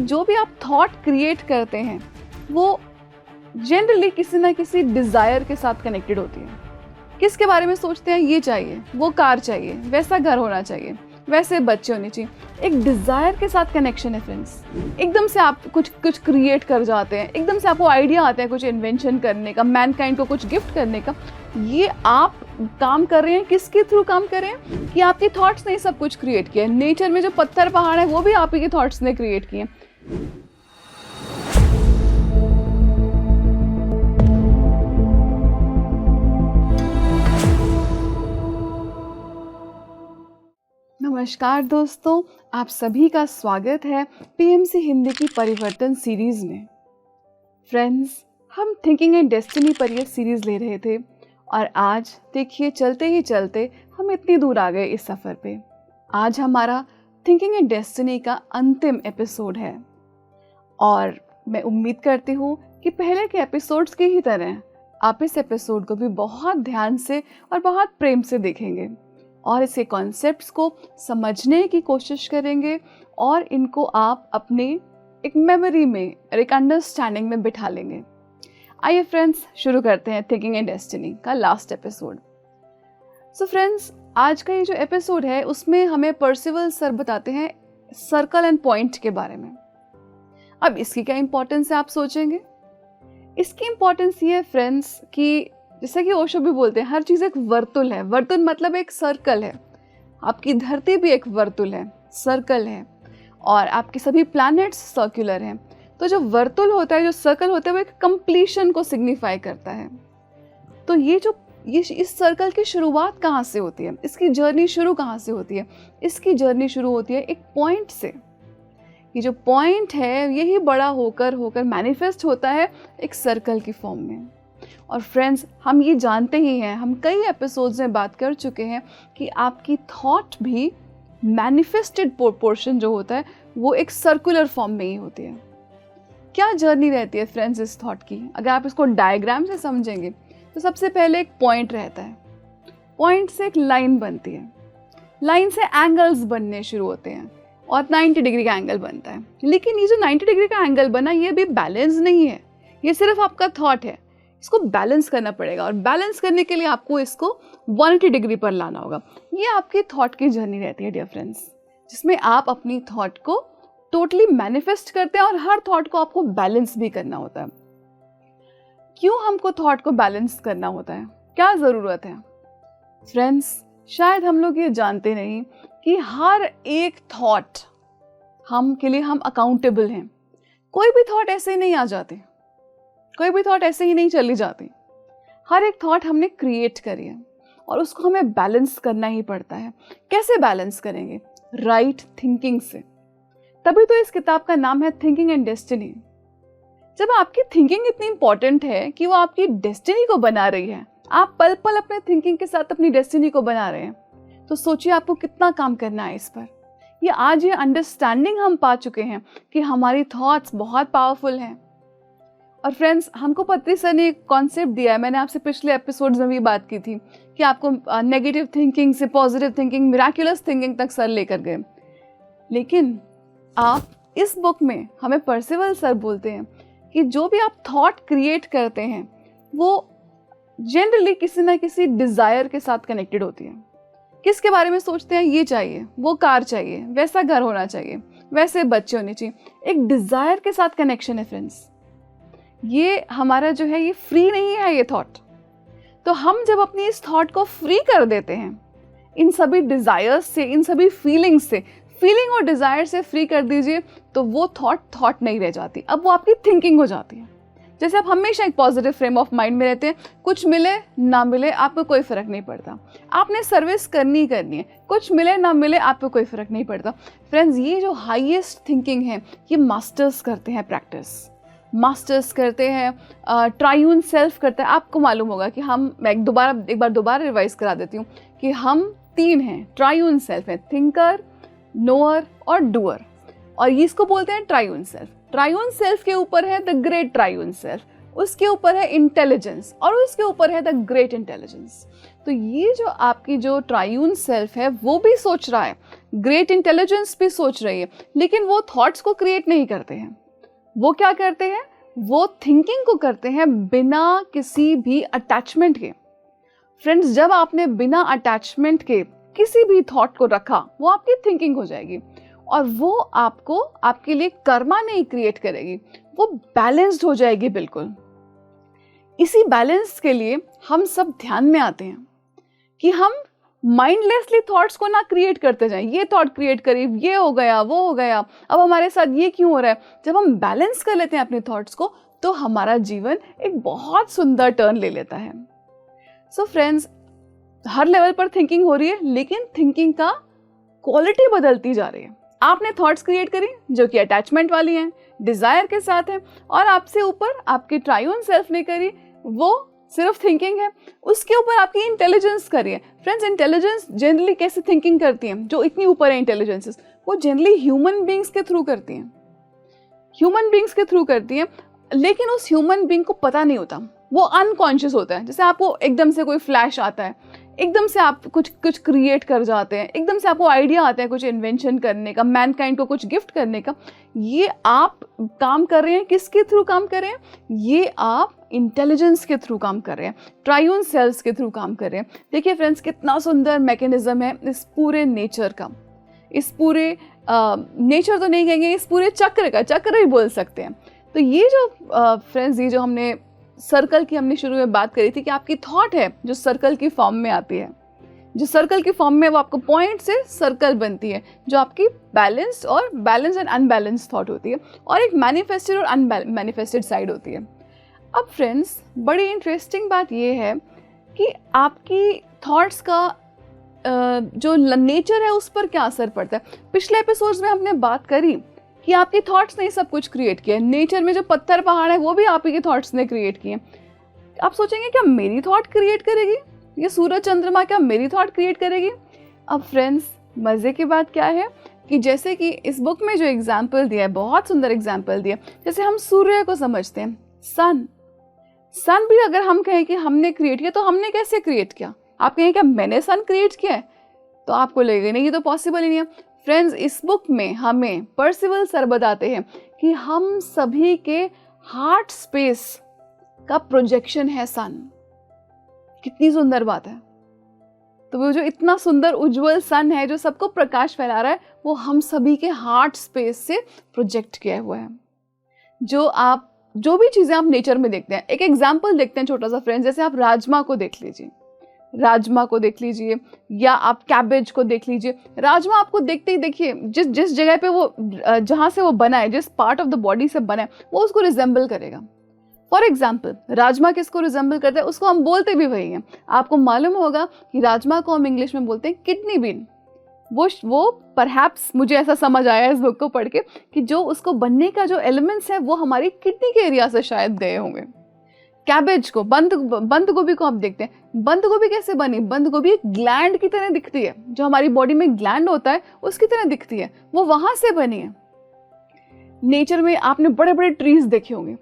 जो भी आप थॉट क्रिएट करते हैं वो जनरली किसी ना किसी डिज़ायर के साथ कनेक्टेड होती है। किसके बारे में सोचते हैं? ये चाहिए, वो कार चाहिए, वैसा घर होना चाहिए, वैसे बच्चे होने चाहिए। एक डिज़ायर के साथ कनेक्शन है फ्रेंड्स। एकदम से आप कुछ क्रिएट कर जाते हैं, एकदम से आपको आइडिया आता है कुछ इन्वेंशन करने का, मैनकाइंड को कुछ गिफ्ट करने का। ये आप काम कर रहे हैं, किसके थ्रू काम कर रहे हैं? कि आपके थॉट्स ने सब कुछ क्रिएट किया है। नेचर में जो पत्थर पहाड़ है वो भी आप ही के थॉट्स ने क्रिएट किए हैं। नमस्कार दोस्तों, आप सभी का स्वागत है पीएमसी हिंदी की परिवर्तन सीरीज में। फ्रेंड्स, हम थिंकिंग एंड डेस्टिनी पर यह सीरीज ले रहे थे और आज देखिए चलते ही चलते हम इतनी दूर आ गए इस सफ़र पे। आज हमारा थिंकिंग एंड डेस्टिनी का अंतिम एपिसोड है और मैं उम्मीद करती हूँ कि पहले के एपिसोड्स की ही तरह आप इस एपिसोड को भी बहुत ध्यान से और बहुत प्रेम से देखेंगे और इसके कॉन्सेप्ट्स को समझने की कोशिश करेंगे और इनको आप अपने एक मेमोरी में और एक अंडरस्टैंडिंग में बिठा लेंगे। आइए फ्रेंड्स, शुरू करते हैं थिंकिंग एंड डेस्टिनी का लास्ट एपिसोड। सो फ्रेंड्स, आज का ये जो एपिसोड है उसमें हमें पर्सिवल सर बताते हैं सर्कल एंड पॉइंट के बारे में। अब इसकी क्या इंपॉर्टेंस है आप सोचेंगे? इसकी इंपॉर्टेंस ये है फ्रेंड्स कि जैसा कि ओशो भी बोलते हैं, हर चीज़ एक वर्तुल है। वर्तुल मतलब एक सर्कल है। आपकी धरती भी एक वर्तुल है, सर्कल है, और आपके सभी प्लैनेट्स सर्कुलर हैं। तो जो वर्तुल होता है, जो सर्कल होता है, वो एक कंप्लीशन को सिग्निफाई करता है। तो ये इस सर्कल की शुरुआत कहाँ से होती है? इसकी जर्नी शुरू कहाँ से होती है? इसकी जर्नी शुरू होती है एक पॉइंट से। ये जो पॉइंट है यही बड़ा होकर मैनिफेस्ट होता है एक सर्कल की फॉर्म में। और फ्रेंड्स, हम ये जानते ही हैं, हम कई एपिसोड्स में बात कर चुके हैं कि आपकी थॉट भी मैनिफेस्टेड पोर्शन जो होता है वो एक सर्कुलर फॉर्म में ही होती है। क्या जर्नी रहती है फ्रेंड्स इस थॉट की? अगर आप इसको डायग्राम से समझेंगे तो सबसे पहले एक पॉइंट रहता है। पॉइंट से एक लाइन बनती है, लाइन से एंगल्स बनने शुरू होते हैं और 90 डिग्री का एंगल बनता है। लेकिन ये जो 90 डिग्री का एंगल बना, ये भी बैलेंस नहीं है, ये सिर्फ आपका थॉट है। इसको बैलेंस करना पड़ेगा और बैलेंस करने के लिए आपको इसको 180 डिग्री पर लाना होगा। ये आपकी थॉट की जर्नी रहती है डियर फ्रेंड्स, जिसमें आप अपनी थॉट को टोटली मैनिफेस्ट करते हैं और हर थॉट को आपको बैलेंस भी करना होता है। क्यों हमको थॉट को बैलेंस करना होता है? क्या ज़रूरत है? फ्रेंड्स, शायद हम लोग ये जानते नहीं कि हर एक थॉट के लिए हम अकाउंटेबल हैं। कोई भी थॉट ऐसे ही नहीं आ जाती, कोई भी थॉट ऐसे ही नहीं चली जाती। हर एक थॉट हमने क्रिएट करी है और उसको हमें बैलेंस करना ही पड़ता है। कैसे बैलेंस करेंगे? राइट थिंकिंग से। तभी तो इस किताब का नाम है थिंकिंग एंड डेस्टिनी। जब आपकी थिंकिंग इतनी इंपॉर्टेंट है कि वो आपकी डेस्टिनी को बना रही है, आप पल पल अपने थिंकिंग के साथ अपनी डेस्टिनी को बना रहे हैं, तो सोचिए आपको कितना काम करना है इस पर। ये अंडरस्टैंडिंग हम पा चुके हैं कि हमारी थॉट्स बहुत पावरफुल हैं। और फ्रेंड्स, हमको पत्री सर ने एक कॉन्सेप्ट दिया है, मैंने आपसे पिछले एपिसोड्स में भी बात की थी कि आपको नेगेटिव थिंकिंग से पॉजिटिव थिंकिंग, मिराक्युलस थिंकिंग तक सर लेकर गए। लेकिन आप इस बुक में हमें पर्सिवल सर बोलते हैं कि जो भी आप थॉट क्रिएट करते हैं वो जनरली किसी ना किसी डिज़ायर के साथ कनेक्टेड होती है। किसके बारे में सोचते हैं? ये चाहिए, वो कार चाहिए, वैसा घर होना चाहिए, वैसे बच्चे होने चाहिए। एक डिज़ायर के साथ कनेक्शन है फ्रेंड्स। ये हमारा जो है ये फ्री नहीं है ये थॉट। तो हम जब अपनी इस थॉट को फ्री कर देते हैं, इन सभी डिज़ायर्स से, इन सभी फीलिंग्स से, फीलिंग और डिज़ायर से फ्री कर दीजिए, तो वो थॉट नहीं रह जाती, अब वो आपकी थिंकिंग हो जाती है। जैसे आप हमेशा एक पॉजिटिव फ्रेम ऑफ माइंड में रहते हैं, कुछ मिले ना मिले आपको कोई फ़र्क नहीं पड़ता, आपने सर्विस करनी है, कुछ मिले ना मिले आपको कोई फ़र्क नहीं पड़ता। फ्रेंड्स, ये जो हाईएस्ट थिंकिंग है ये मास्टर्स करते हैं, मास्टर्स करते हैं, ट्रायून सेल्फ करते हैं। आपको मालूम होगा कि मैं एक बार दोबारा रिवाइज करा देती हूँ कि हम 3 हैं, ट्रायून सेल्फ है, थिंकर, नोअर और डूअर, और इसको बोलते हैं ट्रायून सेल्फ। ट्रायून सेल्फ के ऊपर है द ग्रेट ट्रायून सेल्फ, उसके ऊपर है इंटेलिजेंस और उसके ऊपर है द ग्रेट इंटेलिजेंस। तो ये जो आपकी जो ट्रायून सेल्फ है वो भी सोच रहा है, ग्रेट इंटेलिजेंस भी सोच रही है, लेकिन वो थॉट्स को क्रिएट नहीं करते हैं। वो क्या करते हैं? वो थिंकिंग को करते हैं बिना किसी भी अटैचमेंट के। फ्रेंड्स, जब आपने बिना अटैचमेंट के किसी भी थॉट को रखा, वो आपकी थिंकिंग हो जाएगी और वो आपको आपके लिए कर्मा नहीं क्रिएट करेगी, वो बैलेंस्ड हो जाएगी बिल्कुल। इसी बैलेंस के लिए हम सब ध्यान में आते हैं कि हम माइंडलेसली थॉट्स को ना क्रिएट करते जाएं। ये थॉट क्रिएट करी, ये हो गया, वो हो गया, अब हमारे साथ ये क्यों हो रहा है। जब हम बैलेंस कर लेते हैं अपने थॉट्स को, तो हमारा जीवन एक बहुत सुंदर टर्न ले लेता है। सो फ्रेंड्स, हर लेवल पर थिंकिंग हो रही है, लेकिन थिंकिंग का क्वालिटी बदलती जा रही है। आपने थॉट्स क्रिएट करी जो कि अटैचमेंट वाली हैं, डिजायर के साथ हैं, और आपसे ऊपर आपकी ट्रायून सेल्फ ने करी, वो सिर्फ थिंकिंग है। उसके ऊपर आपकी इंटेलिजेंस करी है। फ्रेंड्स, इंटेलिजेंस जनरली कैसे थिंकिंग करती है? जो इतनी ऊपर है इंटेलिजेंसेस, वो जनरली ह्यूमन बींग्स के थ्रू करती हैं, ह्यूमन बींग्स के थ्रू करती हैं, लेकिन उस ह्यूमन बींग को पता नहीं होता, वो अनकॉन्शियस होता है। जैसे आपको एकदम से कोई फ्लैश आता है, एकदम से आप कुछ क्रिएट कर जाते हैं, एकदम से आपको आइडिया आता है कुछ इन्वेंशन करने का, मैनकाइंड को कुछ गिफ्ट करने का। ये आप काम कर रहे हैं, किसके थ्रू काम कर रहे हैं? ये आप इंटेलिजेंस के थ्रू काम कर रहे हैं, ट्रायून सेल्स के थ्रू काम कर रहे हैं। देखिए फ्रेंड्स, कितना सुंदर मैकेनिज्म है इस पूरे नेचर का, इस पूरे नेचर तो नहीं कहेंगे, इस पूरे चक्र का, चक्र ही बोल सकते हैं। तो ये जो फ्रेंड्स, ये जो हमने सर्कल की हमने शुरू में बात करी थी कि आपकी थॉट है जो सर्कल की फॉर्म में आती है, जो सर्कल की फॉर्म में वो आपको पॉइंट से सर्कल बनती है, जो आपकी बैलेंस एंड अनबैलेंस थॉट होती है, और एक मैनिफेस्टेड और अनमैनिफेस्टेड साइड होती है। अब फ्रेंड्स, बड़ी इंटरेस्टिंग बात ये है कि आपकी थॉट्स का जो नेचर है उस पर क्या असर पड़ता है। पिछले एपिसोड्स में हमने बात करी कि आपकी थॉट्स ने सब कुछ क्रिएट किया। नेचर में जो पत्थर पहाड़ है वो भी आप ही के थॉट्स ने क्रिएट किए। आप सोचेंगे क्या मेरी थॉट क्रिएट करेगी, ये सूरज चंद्रमा क्या मेरी थॉट क्रिएट करेगी? अब फ्रेंड्स, मज़े की बात क्या है कि जैसे कि इस बुक में जो एग्जाम्पल दिया है, बहुत सुंदर एग्जाम्पल दिया, जैसे हम सूर्य को समझते हैं, सन भी अगर हम कहें कि हमने क्रिएट किया, तो हमने कैसे क्रिएट किया? आप कहें क्या मैंने सन क्रिएट किया है? तो आपको लगेगा नहीं, ये तो पॉसिबल ही नहीं है। फ्रेंड्स, इस बुक में हमें पर्सिवल सर बताते हैं कि हम सभी के हार्ट स्पेस का प्रोजेक्शन है सन। कितनी सुंदर बात है। तो वो जो इतना सुंदर उज्जवल सन है जो सबको प्रकाश फैला रहा है, वो हम सभी के हार्ट स्पेस से प्रोजेक्ट किया हुआ है। जो भी चीज़ें आप नेचर में देखते हैं, एक एग्जाम्पल देखते हैं छोटा सा फ्रेंड्स, जैसे आप राजमा को देख लीजिए या आप कैबेज को देख लीजिए। राजमा आपको देखते ही देखिए, जिस जगह पे वो, जहाँ से वो बना है, जिस पार्ट ऑफ द बॉडी से बना है, वो उसको रिजेंबल करेगा। फॉर एग्जाम्पल, राजमा किसको रिजेंबल करता है? उसको हम बोलते भी वही हैं। आपको मालूम होगा कि राजमा को हम इंग्लिश में बोलते हैं किडनी बीन। वो परहैप्स, मुझे ऐसा समझ आया इस बुक को पढ़ के, कि जो उसको बनने का जो एलिमेंट्स है वो हमारी किडनी के एरिया से शायद गए होंगे। कैबेज को, बंद गोभी को आप देखते हैं, बंद गोभी कैसे बनी? बंद गोभी एक ग्लैंड की तरह दिखती है, जो हमारी बॉडी में ग्लैंड होता है उसकी तरह दिखती है, वो वहां से बनी है। नेचर में आपने बड़े बड़े ट्रीज देखे होंगे,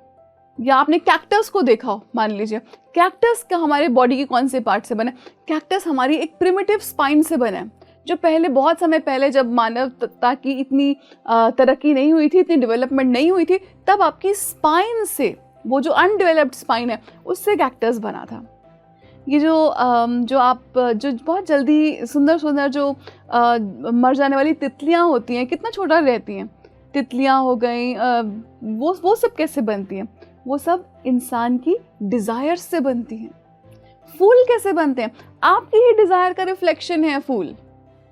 या आपने कैक्टस को देखा हो। मान लीजिए कैक्टस का हमारे बॉडी के कौन से पार्ट से बना है? कैक्टस हमारी एक प्रिमिटिव स्पाइन से बना है, जो पहले, बहुत समय पहले, जब मानवता की इतनी तरक्की नहीं हुई थी, इतनी डेवलपमेंट नहीं हुई थी, तब आपकी स्पाइन से, वो जो अनडेवलप्ड स्पाइन है, उससे कैक्टस बना था। ये जो बहुत जल्दी सुंदर जो मर जाने वाली तितलियां होती हैं, कितना छोटा रहती हैं, तितलियां हो गई, वो सब कैसे बनती हैं? वो सब इंसान की डिज़ायर से बनती हैं। फूल कैसे बनते हैं? आपकी ही डिज़ायर का रिफ्लेक्शन है फूल।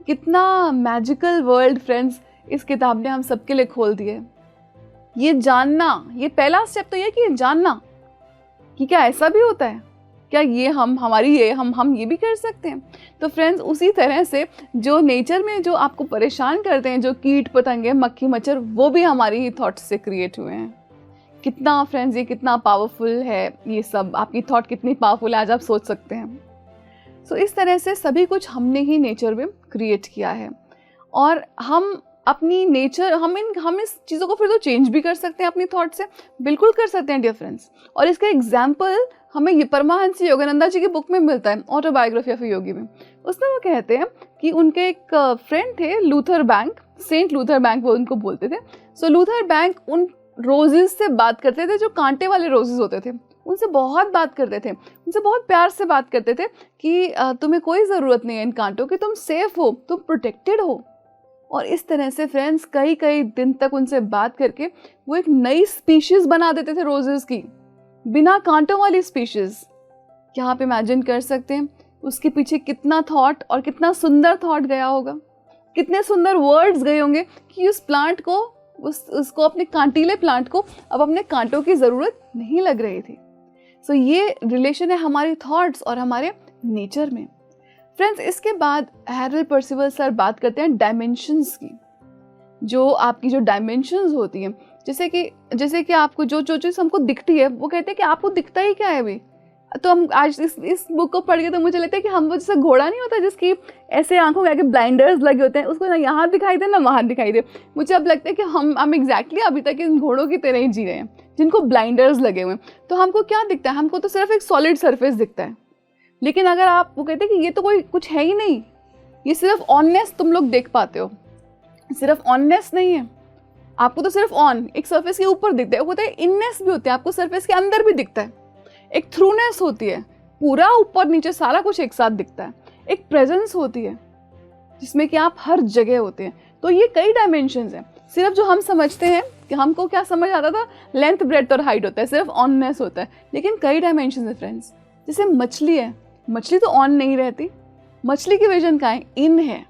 कितना मैजिकल वर्ल्ड फ्रेंड्स इस किताब ने हम सबके लिए खोल दिए। ये जानना, ये पहला स्टेप तो ये कि जानना कि क्या ऐसा भी होता है, क्या ये हम ये भी कर सकते हैं। तो फ्रेंड्स, उसी तरह से जो नेचर में जो आपको परेशान करते हैं, जो कीट पतंगे, मक्खी मच्छर, वो भी हमारी ही थॉट्स से क्रिएट हुए हैं। कितना फ्रेंड्स, ये कितना पावरफुल है, ये सब आपकी थॉट कितनी पावरफुल है, आज आप सोच सकते हैं। सो इस तरह से सभी कुछ हमने ही नेचर में क्रिएट किया है, और हम अपनी नेचर, हम इस चीज़ों को फिर तो चेंज भी कर सकते हैं अपनी थॉट से, बिल्कुल कर सकते हैं डियर फ्रेंड्स। और इसका एग्जाम्पल हमें ये परमहंस योगानंदा जी की बुक में मिलता है, ऑटोबायोग्राफी ऑफ योगी में। उसमें वो कहते हैं कि उनके एक फ्रेंड थे Luther Bank, Saint Luther Bank वो उनको बोलते थे। सो लूथर बैंक उन रोजेज से बात करते थे जो कांटे वाले रोजेज होते थे, उनसे बहुत बात करते थे, उनसे बहुत प्यार से बात करते थे कि तुम्हें कोई ज़रूरत नहीं है इन कांटों की, तुम सेफ हो, तुम प्रोटेक्टेड हो। और इस तरह से फ्रेंड्स कई कई दिन तक उनसे बात करके वो एक नई स्पीशीज़ बना देते थे रोजेस की, बिना कांटों वाली स्पीशीज़। क्या आप इमेजिन कर सकते हैं उसके पीछे कितना थॉट और कितना सुंदर थॉट गया होगा, कितने सुंदर वर्ड्स गए होंगे कि उस प्लांट को, उसको अपने कांटीले प्लांट को अब अपने कांटों की ज़रूरत नहीं लग रही थी। सो ये रिलेशन है हमारी थॉट्स और हमारे नेचर में। फ्रेंड्स, इसके बाद हैरल्ड पर्सिवल सर बात करते हैं डायमेंशंस की। जो आपकी जो डायमेंशंस होती हैं, जैसे कि आपको जो जो चीज़ हमको दिखती है, वो कहते हैं कि आपको दिखता ही क्या है अभी। तो हम आज इस बुक को पढ़ के तो मुझे लगता है कि हम वो जैसे घोड़ा नहीं होता जिसकी ऐसे आंखों के आगे ब्लाइंडर्स लगे होते हैं, उसको ना यहाँ दिखाई दे ना वहाँ दिखाई दे। मुझे अब लगता है कि हम एग्जैक्टली अभी तक इन घोड़ों की तरह ही जी रहे हैं जिनको ब्लाइंडर्स लगे हुए हैं। तो हमको क्या दिखता है, हमको तो सिर्फ एक सॉलिड सरफेस दिखता है। लेकिन अगर आप वो कहते हैं कि ये तो कोई कुछ है ही नहीं, ये सिर्फ ऑननेस तुम लोग देख पाते हो, सिर्फ ऑननेस नहीं है, आपको तो सिर्फ ऑन एक सरफेस के ऊपर दिखता है, होता है इननेस भी होती है, आपको सरफेस के अंदर भी दिखता है। एक थ्रूनेस होती है, पूरा ऊपर नीचे सारा कुछ एक साथ दिखता है। एक प्रेजेंस होती है जिसमें कि आप हर जगह होते हैं। तो ये कई डायमेंशंस हैं। सिर्फ जो हम समझते हैं कि हमको क्या समझ आता था, लेंथ ब्रेड्थ और हाइट होता है, सिर्फ ऑननेस होता है, लेकिन कई डायमेंशंस है फ्रेंड्स। जैसे मछली है, मछली तो ऑन नहीं रहती, मछली की विजन कहाँ है, इन है,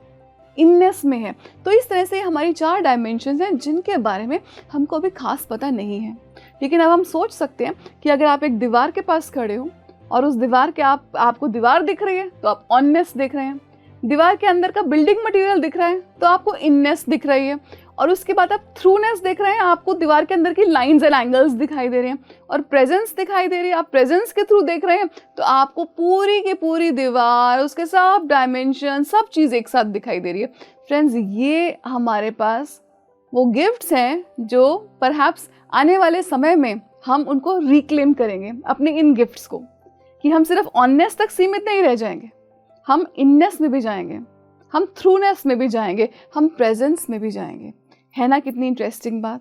इननेस में है। तो इस तरह से हमारी 4 डायमेंशंस हैं जिनके बारे में हमको अभी खास पता नहीं है। लेकिन अब हम सोच सकते हैं कि अगर आप एक दीवार के पास खड़े हो और उस दीवार के आपको दीवार दिख रही है तो आप ऑननेस दिख रहे हैं, दीवार के अंदर का बिल्डिंग मटेरियल दिख रहा है तो आपको इननेस दिख रही है, और उसके बाद आप थ्रूनेस देख रहे हैं, आपको दीवार के अंदर की लाइंस एंड एंगल्स दिखाई दे रहे हैं, और प्रेजेंस दिखाई दे रही है, आप प्रेजेंस के थ्रू देख रहे हैं तो आपको पूरी की पूरी दीवार, उसके सब डायमेंशन, सब चीज़ एक साथ दिखाई दे रही है। फ्रेंड्स, ये हमारे पास वो गिफ्ट्स हैं जो परहैप्स आने वाले समय में हम उनको रिक्लेम करेंगे, अपने इन गिफ्ट्स को, कि हम सिर्फ ऑननेस तक सीमित नहीं रह जाएंगे, हम इननेस में भी जाएंगे, हम थ्रूनेस में भी जाएंगे, हम प्रेजेंस में भी जाएंगे। है ना कितनी इंटरेस्टिंग बात।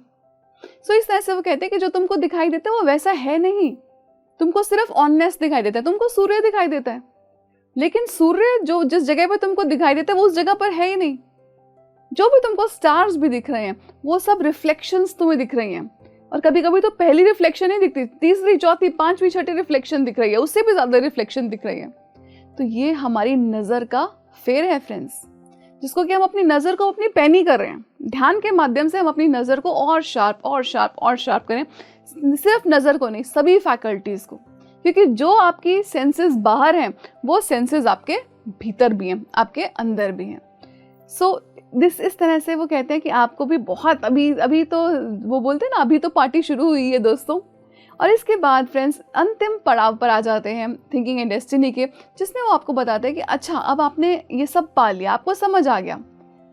सो इस तरह से वो कहते हैं कि जो तुमको दिखाई देता है वो वैसा है नहीं, तुमको सिर्फ ऑननेस दिखाई देता है, तुमको सूर्य दिखाई देता है, लेकिन सूर्य जो जिस जगह पर तुमको दिखाई देता है वो उस जगह पर है ही नहीं। जो भी तुमको स्टार्स भी दिख रहे हैं वो सब रिफ्लेक्शंस तुम्हें दिख रही हैं, और कभी कभी तो पहली रिफ्लेक्शन ही दिखती, तीसरी चौथी पांचवी छठी रिफ्लेक्शन दिख रही है, उससे भी ज्यादा रिफ्लेक्शन दिख रही है। तो ये हमारी नजर का फेर है फ्रेंड्स, जिसको कि हम अपनी नजर को अपनी पैनी कर रहे हैं। ध्यान के माध्यम से हम अपनी नजर को और शार्प और शार्प और शार्प करें, सिर्फ नजर को नहीं, सभी फैकल्टीज को, क्योंकि जो आपकी सेंसेस बाहर हैं वो सेंसेस आपके भीतर भी हैं, आपके अंदर भी हैं। सो इस तरह से वो कहते हैं कि आपको भी बहुत अभी तो वो बोलते हैं ना, अभी तो पार्टी शुरू हुई है दोस्तों। और इसके बाद फ्रेंड्स अंतिम पड़ाव पर आ जाते हैं थिंकिंग एंड डेस्टिनी के, जिसमें वो आपको बताते हैं कि अच्छा अब आपने ये सब पा लिया, आपको समझ आ गया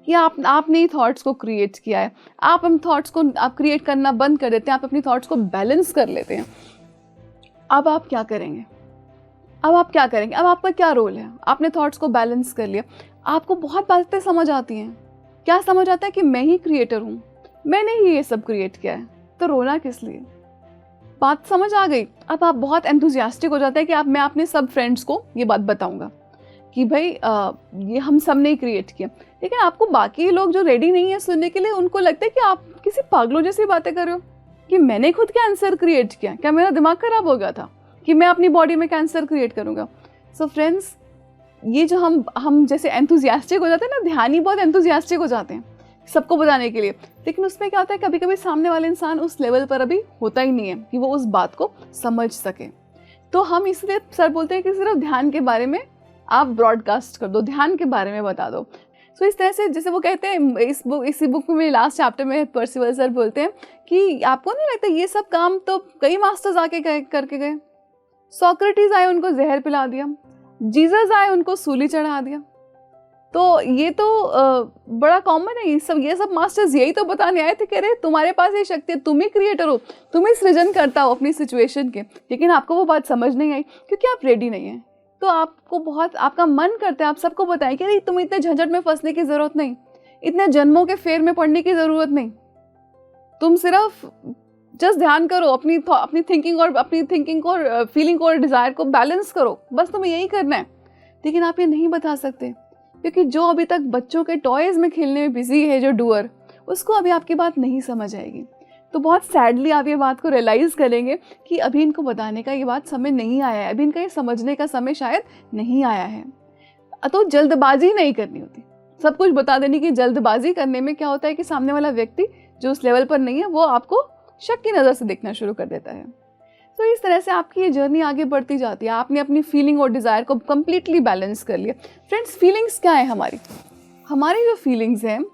कि आपने ही थॉट्स को क्रिएट किया है, आप हम थॉट्स को आप क्रिएट करना बंद कर देते हैं, आप अपनी थॉट्स को बैलेंस कर लेते हैं। अब आप क्या करेंगे, अब आपका क्या रोल है? आपने थॉट्स को बैलेंस कर लिया, आपको बहुत बातें समझ आती हैं। क्या समझ आता है कि मैं ही क्रिएटर हूँ, मैंने ही ये सब क्रिएट किया है, तो रोना किस लिए? बात समझ आ गई। अब आप बहुत एंथुजियास्टिक हो जाते हैं कि मैं अपने सब फ्रेंड्स को ये बात बताऊंगा कि भाई ये हम सब ने ही क्रिएट किया। लेकिन आपको बाकी लोग जो रेडी नहीं है सुनने के लिए, उनको लगता है कि आप किसी पागलों जैसी बातें कर रहे हो कि मैंने खुद कैंसर क्रिएट किया, क्या मेरा दिमाग खराब हो गया था कि मैं अपनी बॉडी में कैंसर क्रिएट करूँगा? सो फ्रेंड्स, ये जो हम जैसे एंथुजियास्टिक हो जाते हैं ना, ध्यानी बहुत एंथुजियास्टिक हो जाते हैं सबको बताने के लिए, लेकिन उसमें क्या होता है कभी कभी सामने वाले इंसान उस लेवल पर अभी होता ही नहीं है कि वो उस बात को समझ सके। तो हम इसलिए सर बोलते हैं कि सिर्फ ध्यान के बारे में आप ब्रॉडकास्ट कर दो, ध्यान के बारे में बता दो। सो इस तरह से जैसे वो कहते हैं इसी बुक में लास्ट चैप्टर में पर्सिवल सर बोलते हैं कि आपको नहीं लगता ये सब काम तो कई मास्टर्स आके करके गए? सोक्रेटिस आए, उनको जहर पिला दिया, जीसस आए, उनको सूली चढ़ा दिया, तो ये तो बड़ा कॉमन है। ये सब मास्टर्स यही तो बताने आए थे कि अरे तुम्हारे पास ये शक्ति है, तुम ही क्रिएटर हो, तुम ही सृजन करता हो अपनी सिचुएशन के। लेकिन आपको वो बात समझ नहीं आई क्योंकि आप रेडी नहीं है। तो आपको बहुत, आपका मन करता है आप सबको बताएं कि अरे तुम्हें इतने झंझट में फंसने की ज़रूरत नहीं, इतने जन्मों के फेर में पड़ने की ज़रूरत नहीं, तुम सिर्फ जस्ट ध्यान करो, अपनी थिंकिंग और फीलिंग और डिज़ायर को बैलेंस करो, बस तुम्हें यही करना है। लेकिन आप ये नहीं बता सकते क्योंकि जो अभी तक बच्चों के टॉयज़ में खेलने में बिजी है, जो डूअर, उसको अभी आपकी बात नहीं समझ आएगी। तो बहुत सैडली आप ये बात को रियलाइज़ करेंगे कि अभी इनको बताने का ये बात समय नहीं आया है, अभी इनका ये समझने का समय शायद नहीं आया है। तो जल्दबाजी नहीं करनी होती। सब कुछ बता देने की जल्दबाजी करने में क्या होता है कि सामने वाला व्यक्ति जो उस लेवल पर नहीं है वो आपको शक की नज़र से देखना शुरू कर देता है। तो इस तरह से आपकी ये जर्नी आगे बढ़ती जाती है। आपने अपनी फीलिंग और डिज़ायर को कम्प्लीटली बैलेंस कर लिया। फ्रेंड्स, फीलिंग्स क्या है हमारी जो फीलिंग्स हैं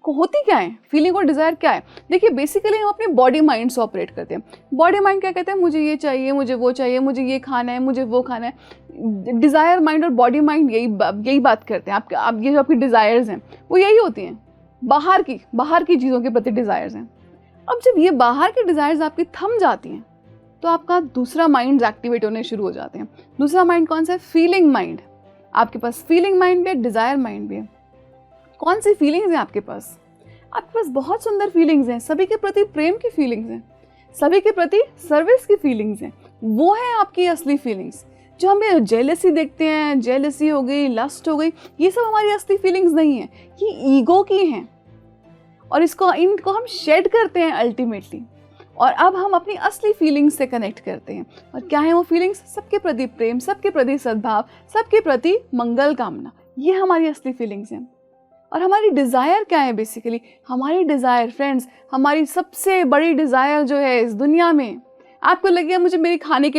होती क्या है, फीलिंग और डिज़ायर क्या है? देखिए, बेसिकली हम अपने बॉडी माइंड से ऑपरेट करते हैं। बॉडी माइंड क्या कहते हैं, मुझे ये चाहिए, मुझे वो चाहिए, मुझे ये खाना है, मुझे वो खाना है। डिज़ायर माइंड और बॉडी माइंड यही बात करते हैं। आप ये जो आपकी डिज़ायर्स हैं वो यही होती हैं, बाहर की चीज़ों के प्रति डिज़ायर्स हैं। अब जब ये बाहर की डिज़ायर्स आपकी थम जाती हैं तो आपका दूसरा माइंड एक्टिवेट होने शुरू हो जाते हैं। दूसरा माइंड कौन सा है? Feeling mind. आपके पास फीलिंग माइंड भी है, डिज़ायर माइंड भी है। कौन सी फीलिंग्स हैं आपके पास? आपके पास बहुत सुंदर फीलिंग्स हैं, सभी के प्रति प्रेम की फीलिंग्स हैं, सभी के प्रति सर्विस की फीलिंग्स हैं। वो है आपकी असली फीलिंग्स। जो हमें जेलसी देखते हैं, जेलसी हो गई, लस्ट हो गई, ये सब हमारी असली फीलिंग्स नहीं है, ये ईगो की हैं। और इनको हम शेड करते हैं अल्टीमेटली। और अब हम अपनी असली फीलिंग्स से कनेक्ट करते हैं। और क्या है वो फीलिंग्स? सबके प्रति प्रेम, सबके प्रति सद्भाव, सबके प्रति मंगल कामना। ये हमारी असली फीलिंग्स हैं। और हमारी डिज़ायर क्या है? बेसिकली हमारी डिज़ायर, फ्रेंड्स, हमारी सबसे बड़ी डिज़ायर जो है इस दुनिया में, आपको लगेगा मुझे मेरी खाने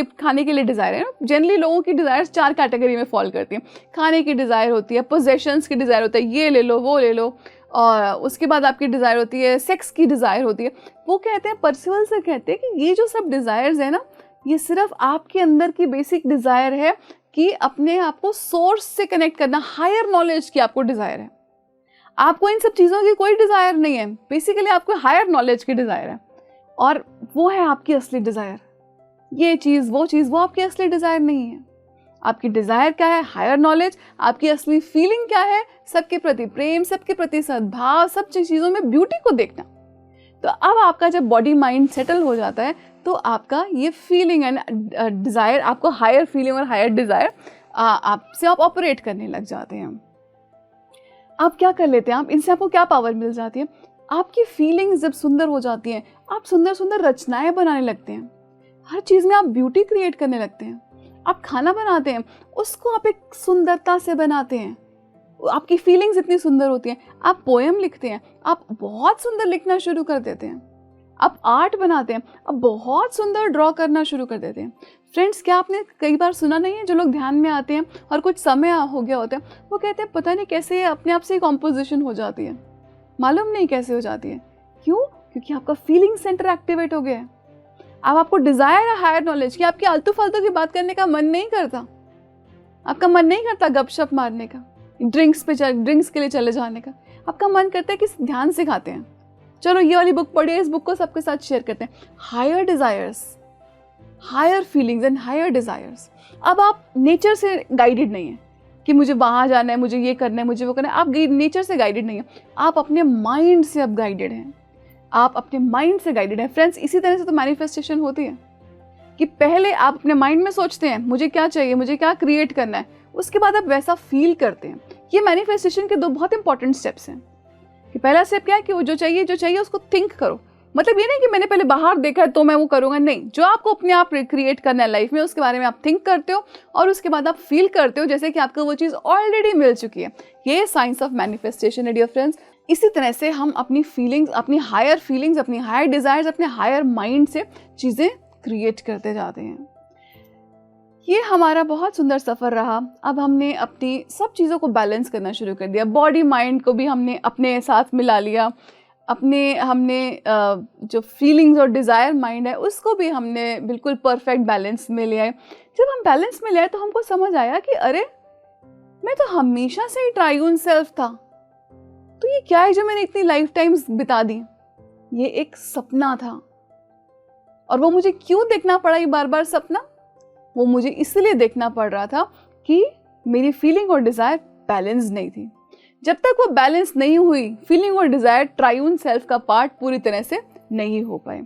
के लिए डिज़ायर है ना। जनरली लोगों की डिज़ायर्स 4 कैटेगरी में फॉल करती हैं। खाने की डिज़ायर होती है, पोजेशंस की डिज़ायर होता है, ये ले लो वो ले लो, और उसके बाद आपकी डिज़ायर होती है, सेक्स की डिज़ायर होती है। वो कहते हैं, परसिवल से कहते हैं कि ये जो सब डिज़ायर्स है ना, ये सिर्फ आपके अंदर की बेसिक डिज़ायर है कि अपने आप को सोर्स से कनेक्ट करना, हायर नॉलेज की आपको डिज़ायर है। आपको इन सब चीज़ों की कोई डिज़ायर नहीं है, बेसिकली आपको हायर नॉलेज की डिज़ायर है। और वो है आपकी असली डिज़ायर। ये चीज़ वो आपकी असली डिज़ायर नहीं है। आपकी डिज़ायर क्या है? Higher knowledge. आपकी असली फीलिंग क्या है? सबके प्रति प्रेम, सबके प्रति सद्भाव, सब चीज़ों में ब्यूटी को देखना। तो अब आपका जब बॉडी माइंड सेटल हो जाता है तो आपका ये फीलिंग एंड डिज़ायर, आपको हायर फीलिंग और हायर डिज़ायर आपसे आप ऑपरेट करने लग जाते हैं। आप क्या कर लेते हैं, आप इनसे आपको क्या पावर मिल जाती है? आपकी फीलिंग्स जब सुंदर हो जाती हैं, आप सुंदर सुंदर रचनाएं बनाने लगते हैं। हर चीज़ में आप ब्यूटी क्रिएट करने लगते हैं। आप खाना बनाते हैं, उसको आप एक सुंदरता से बनाते हैं। आपकी फीलिंग्स इतनी सुंदर होती हैं। आप पोएम लिखते हैं, आप बहुत सुंदर लिखना शुरू कर देते हैं। आप आर्ट बनाते हैं, आप बहुत सुंदर ड्रॉ करना शुरू कर देते हैं। फ्रेंड्स, क्या आपने कई बार सुना नहीं है, जो लोग ध्यान में आते हैं और कुछ समय हो गया होता है, वो कहते हैं पता नहीं कैसे अपने आप से कॉम्पोजिशन हो जाती है, मालूम नहीं कैसे हो जाती है। क्यों? क्योंकि आपका फीलिंग सेंटर एक्टिवेट हो गया है। अब आपको डिज़ायर है हायर नॉलेज की, आपकी आलतू फालतू की बात करने का मन नहीं करता, आपका मन नहीं करता गपशप मारने का, ड्रिंक्स के लिए चले जाने का। आपका मन करता है कि ध्यान से खाते हैं, चलो ये वाली बुक पढ़िए, इस बुक को सबके साथ शेयर करते हैं। Higher desires, higher feelings and higher desires. अब आप नेचर से गाइडेड नहीं है कि मुझे वहाँ जाना है, मुझे ये करना है, मुझे वो करना है। आप नेचर से गाइडेड नहीं है, आप अपने माइंड से अब गाइडेड हैं। आप अपने माइंड से गाइडेड हैं। फ्रेंड्स, इसी तरह से तो मैनिफेस्टेशन होती है कि पहले आप अपने माइंड में सोचते हैं मुझे क्या चाहिए, मुझे क्या क्रिएट करना है, उसके बाद आप वैसा फील करते हैं। ये मैनिफेस्टेशन के 2 बहुत इंपॉर्टेंट स्टेप्स हैं। कि पहला स्टेप क्या है कि वो जो चाहिए उसको थिंक करो। मतलब ये नहीं कि मैंने पहले बाहर देखा है तो मैं वो करूँगा, नहीं। जो आपको अपने आप क्रिएट करना है लाइफ में, उसके बारे में आप थिंक करते हो और उसके बाद आप फील करते हो जैसे कि आपको वो चीज़ ऑलरेडी मिल चुकी है। ये साइंस ऑफ मैनिफेस्टेशन है डियर फ्रेंड्स। इसी तरह से हम अपनी फीलिंग्स, अपनी हायर डिज़ायर्स, अपने हायर माइंड से चीज़ें क्रिएट करते जाते हैं। ये हमारा बहुत सुंदर सफ़र रहा। अब हमने अपनी सब चीज़ों को बैलेंस करना शुरू कर दिया। बॉडी माइंड को भी हमने अपने साथ मिला लिया। हमने जो फीलिंग्स और डिज़ायर माइंड है उसको भी हमने बिल्कुल परफेक्ट बैलेंस में लिया है। जब हम बैलेंस में ले आए तो हमको समझ आया कि अरे मैं तो हमेशा से ही ट्राइगोन सेल्फ था, तो ये क्या है जो मैंने इतनी लाइफ टाइम्स बिता दी? ये एक सपना था। और वो मुझे क्यों देखना पड़ा ये बार बार सपना? वो मुझे इसलिए देखना पड़ रहा था कि मेरी फीलिंग और डिजायर बैलेंस नहीं थी। जब तक वो बैलेंस नहीं हुई, फीलिंग और डिजायर ट्राइगोन सेल्फ का पार्ट पूरी तरह से नहीं हो पाए।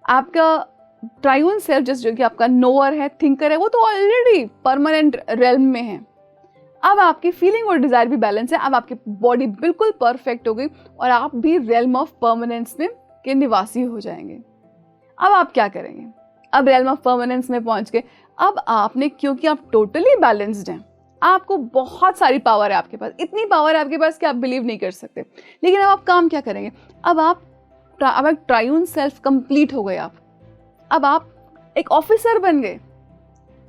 आपका ट्राइगोन सेल्फ जो कि आपका नोअर है, थिंकर है, वो तो ऑलरेडी परमानेंट रेल्म में है। अब आपकी फीलिंग और डिजायर भी बैलेंस है। अब आपकी बॉडी बिल्कुल परफेक्ट हो गई और आप भी रेल्म ऑफ परमानेंस में के निवासी हो जाएंगे। अब आप क्या करेंगे? अब रेल्म ऑफ परमानेंस में पहुंच गए। अब आपने, क्योंकि आप टोटली बैलेंस्ड हैं, आपको बहुत सारी पावर है आपके पास, इतनी पावर है आपके पास कि आप बिलीव नहीं कर सकते। लेकिन अब आप काम क्या करेंगे? अब एक ट्राइगोन सेल्फ कंप्लीट हो गए अब आप एक ऑफिसर बन गए।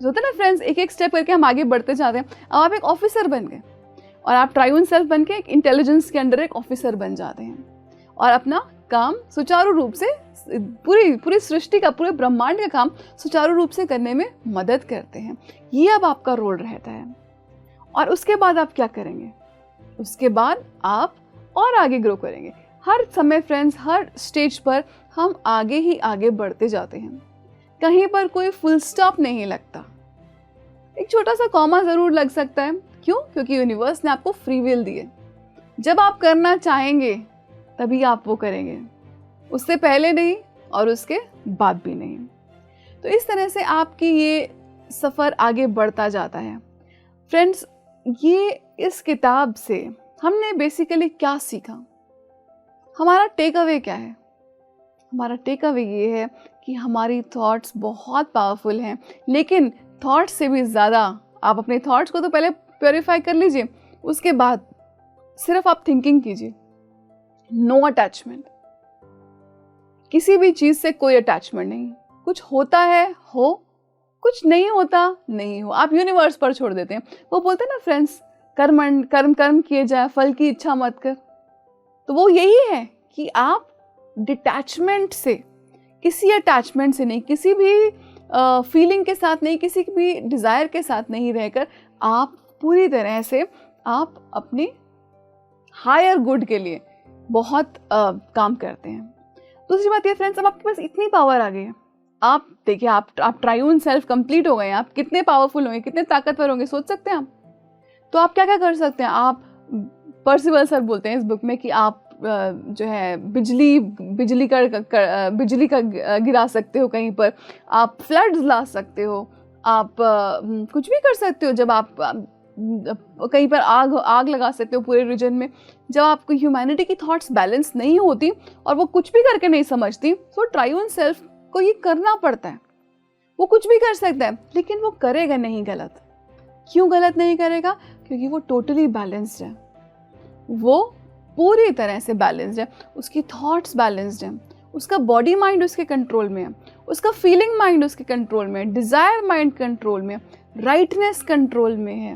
जो होता है ना फ्रेंड्स, एक एक स्टेप करके हम आगे बढ़ते जाते हैं। अब आप एक ऑफिसर बन गए और आप ट्राइगोन सेल्फ बन के एक इंटेलिजेंस के अंडर एक ऑफिसर बन जाते हैं और अपना काम सुचारू रूप से, पूरी सृष्टि का, पूरे ब्रह्मांड का काम सुचारू रूप से करने में मदद करते हैं। ये अब आपका रोल रहता है। और उसके बाद आप क्या करेंगे? उसके बाद आप और आगे ग्रो करेंगे। हर समय फ्रेंड्स, हर स्टेज पर हम आगे ही आगे बढ़ते जाते हैं। कहीं पर कोई फुल स्टॉप नहीं लगता। एक छोटा सा कॉमा जरूर लग सकता है। क्यों? क्योंकि यूनिवर्स ने आपको फ्री विल दी है। जब आप करना चाहेंगे तभी आप वो करेंगे, उससे पहले नहीं और उसके बाद भी नहीं। तो इस तरह से आपकी ये सफ़र आगे बढ़ता जाता है। फ्रेंड्स, ये इस किताब से हमने बेसिकली क्या सीखा? हमारा टेक अवे क्या है? हमारा टेक अवे ये है कि हमारी थॉट्स बहुत पावरफुल हैं, लेकिन थॉट्स से भी ज़्यादा आप अपने थॉट्स को तो पहले प्योरीफाई कर लीजिए, उसके बाद सिर्फ आप थिंकिंग कीजिए। नो अटैचमेंट, किसी भी चीज़ से कोई अटैचमेंट नहीं। कुछ होता है हो, कुछ नहीं होता नहीं हो, आप यूनिवर्स पर छोड़ देते हैं। वो बोलते हैं ना फ्रेंड्स, कर्म किए जाए, फल की इच्छा मत कर। तो वो यही है कि आप डिटैचमेंट से, किसी अटैचमेंट से नहीं, किसी भी फीलिंग के साथ नहीं, किसी भी डिज़ायर के साथ नहीं रहकर आप पूरी तरह से आप अपने हायर गुड के लिए बहुत काम करते हैं। दूसरी बात ये फ्रेंड्स, अब आपके पास इतनी पावर आ गई है। आप देखिए, आप ट्राइगोन सेल्फ कंप्लीट हो गए हैं। आप कितने पावरफुल होंगे, कितने ताकतवर होंगे, सोच सकते हैं आप? तो आप क्या क्या कर सकते हैं? आप, पर्सिवल सर बोलते हैं इस बुक में कि आप जो है बिजली का गिरा सकते हो कहीं पर, आप फ्लड्स ला सकते हो, आप कुछ भी कर सकते हो। जब आप कहीं पर आग लगा सकते हो पूरे रीजन में। जब आपको ह्यूमैनिटी की थॉट्स बैलेंस नहीं होती और वो कुछ भी करके नहीं समझती, तो ट्राइगोन सेल्फ को ये करना पड़ता है। वो कुछ भी कर सकता है, लेकिन वो करेगा नहीं गलत। क्यों गलत नहीं करेगा? क्योंकि वो टोटली बैलेंस्ड है। वो पूरी तरह से बैलेंस्ड है। उसकी थॉट्स बैलेंस्ड हैं, उसका बॉडी माइंड उसके कंट्रोल में है, उसका फीलिंग माइंड उसके कंट्रोल में है, डिजायर माइंड कंट्रोल में, राइटनेस कंट्रोल में है।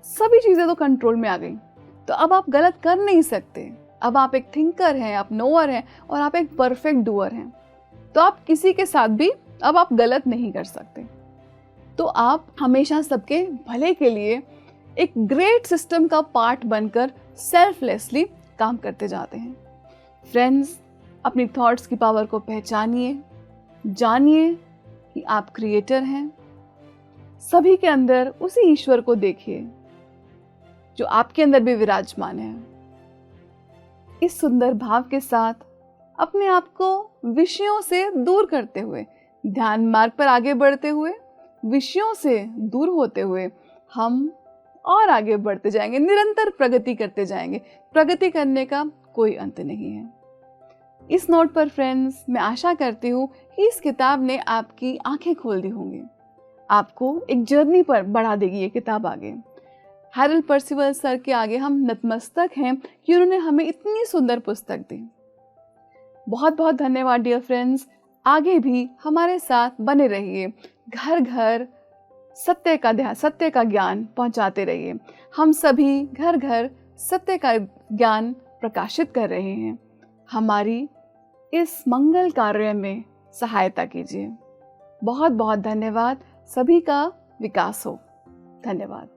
सभी चीजें तो कंट्रोल में आ गई। तो अब आप गलत कर नहीं सकते। अब आप एक थिंकर हैं, आप नोअर हैं और आप एक परफेक्ट डूअर हैं। तो आप किसी के साथ भी अब आप गलत नहीं कर सकते। तो आप हमेशा सबके भले के लिए एक ग्रेट सिस्टम का पार्ट बनकर सेल्फलेसली काम करते जाते हैं। फ्रेंड्स, अपनी थॉट्स की पावर को पहचानिए, जानिए कि आप क्रिएटर हैं। सभी के अंदर उसी ईश्वर को देखिए जो आपके अंदर भी विराजमान है। इस सुंदर भाव के साथ अपने आप को विषयों से दूर करते हुए, ध्यान मार्ग पर आगे बढ़ते हुए, विषयों से दूर होते हुए हम और आगे बढ़ते जाएंगे, निरंतर प्रगति करते जाएंगे। प्रगति करने का कोई अंत नहीं है। इस नोट पर फ्रेंड्स, मैं आशा करती हूँ कि इस किताब ने आपकी आंखें खोल दी होंगी, आपको एक जर्नी पर बढ़ा देगी ये किताब आगे। हैरल्ड पर्सिवल सर के आगे हम नतमस्तक हैं कि उन्होंने हमें इतनी सुंदर पुस्तक दी। बहुत बहुत धन्यवाद डियर फ्रेंड्स। आगे भी हमारे साथ बने रहिए, घर घर सत्य का ज्ञान पहुंचाते रहिए। हम सभी घर घर सत्य का ज्ञान प्रकाशित कर रहे हैं। हमारी इस मंगल कार्य में सहायता कीजिए। बहुत बहुत धन्यवाद। सभी का विकास हो। धन्यवाद।